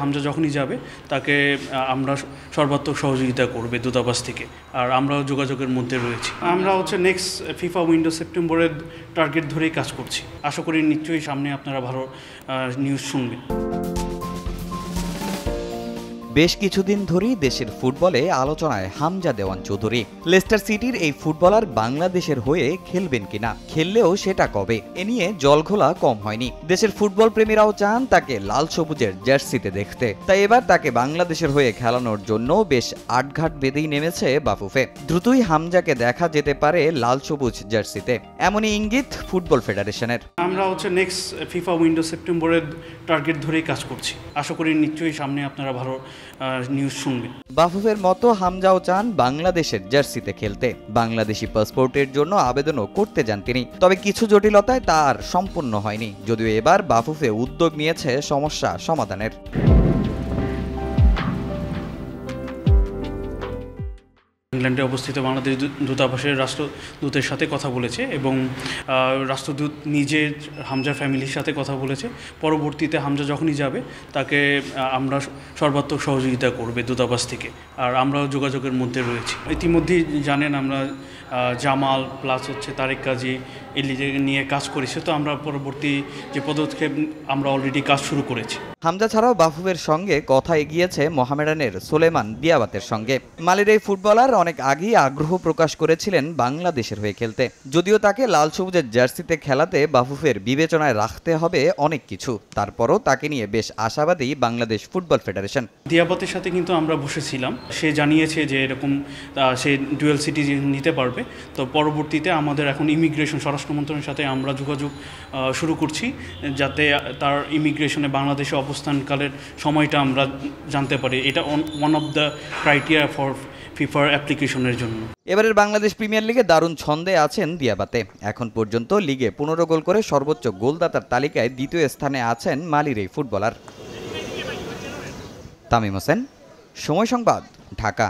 হামজা যখনই যাবে তাকে আমরা সর্বাত্মক সহযোগিতা করবে দূতাবাস থেকে, আর আমরাও যোগাযোগের মধ্যে রয়েছি। আমরা নেক্সট ফিফা উইন্ডো সেপ্টেম্বরের টার্গেট ধরেই কাজ করছি। আশা করি নিশ্চয়ই সামনে আপনারা ভালো নিউজ শুনবেন। বেশ কিছুদিন ধরেই দেশের ফুটবলে আলোচনায় হামজা দেওয়ান চৌধুরী। লেস্টার সিটির এই ফুটবলার বাংলাদেশের হয়ে খেলবেন কিনা, খেললেও সেটা কবে, এ নিয়ে জলঘোলা কম হয়নি। দেশের ফুটবল প্রেমীরাও চান তাকে লাল সবুজের জার্সিতে দেখতে, তাই এবার তাকে বাংলাদেশের হয়ে খেলানোর জন্য বেশ আটঘাট বেঁধেই নেমেছে বাফুফে। দ্রুতই হামজাকে দেখা যেতে পারে লাল সবুজ জার্সিতে, এমনই ইঙ্গিত ফুটবল ফেডারেশনের। আমরা নেক্সট ফিফা উইন্ডো সেপ্টেম্বরের টার্গেট ধরেই কাজ করছি। আশা করি নিশ্চয়ই সামনে আপনারা ভালো নিউজ শুনবেন। বাফুফের মতো হামজাও চান বাংলাদেশের জার্সিতে খেলতে। বাংলাদেশি পাসপোর্টের জন্য আবেদনও করতে যান তিনি, তবে কিছু জটিলতায় তা আর সম্পূর্ণ হয়নি, যদিও এবার বাফুফে উদ্যোগ নিয়েছে সমস্যা সমাধানের। ইংল্যান্ডে অবস্থিত বাংলাদেশ দূতাবাসের রাষ্ট্রদূতের সাথে কথা বলেছে এবং রাষ্ট্রদূত নিজে হামজার ফ্যামিলির সাথে কথা বলেছে। পরবর্তীতে হামজা যখনই যাবে তাকে আমরা সর্বাত্মক সহযোগিতা করবে দূতাবাস থেকে, আর আমরাও যোগাযোগের মধ্যে রয়েছি। ইতিমধ্যেই জানেন আমরা জামাল প্লাস তারেক কাজী এই নিয়ে কাজ করেছে, তো আমরা পরবর্তী যে পদক্ষেপ আমরা অলরেডি কাজ শুরু করেছি। হামজা ছাড়াও বাফুফের সঙ্গে কথা এগিয়েছে মোহামেডানের সুলেমান দিয়াবাতের সঙ্গে। মালির এই ফুটবলার অনেক আগেই আগ্রহ প্রকাশ করেছিলেন বাংলাদেশের হয়ে খেলতে, যদিও তাকে লাল সবুজের জার্সিতে খেলাতে বাফুফের বিবেচনায় রাখতে হবে অনেক কিছু। তারপরও তাকে নিয়ে বেশ আশাবাদী বাংলাদেশ ফুটবল ফেডারেশন। দিয়াবাতের সাথে কিন্তু আমরা বসেছিলাম, সে জানিয়েছে যে এরকম সে ডুয়েল সিটিজেন নিতে পারবে। তো পরবর্তীতে আমাদের এখন ইমিগ্রেশন স্বরাষ্ট্র মন্ত্রণালয়ের সাথে আমরা যোগাযোগ শুরু করছি, যাতে তার ইমিগ্রেশনে বাংলাদেশে অবস্থানকালের সময়টা আমরা জানতে পারি। এটা one of the criteria for ফিফার অ্যাপ্লিকেশনের জন্য। এবারের বাংলাদেশ প্রিমিয়ার লিগে দারুণ ছন্দে আছেন দিয়াবাতে। এখন পর্যন্ত লিগে 15 গোল করে সর্বোচ্চ গোলদাতার তালিকায় দ্বিতীয় স্থানে আছেন মালির এই ফুটবলার। তামিম হোসেন, সময় সংবাদ, ঢাকা।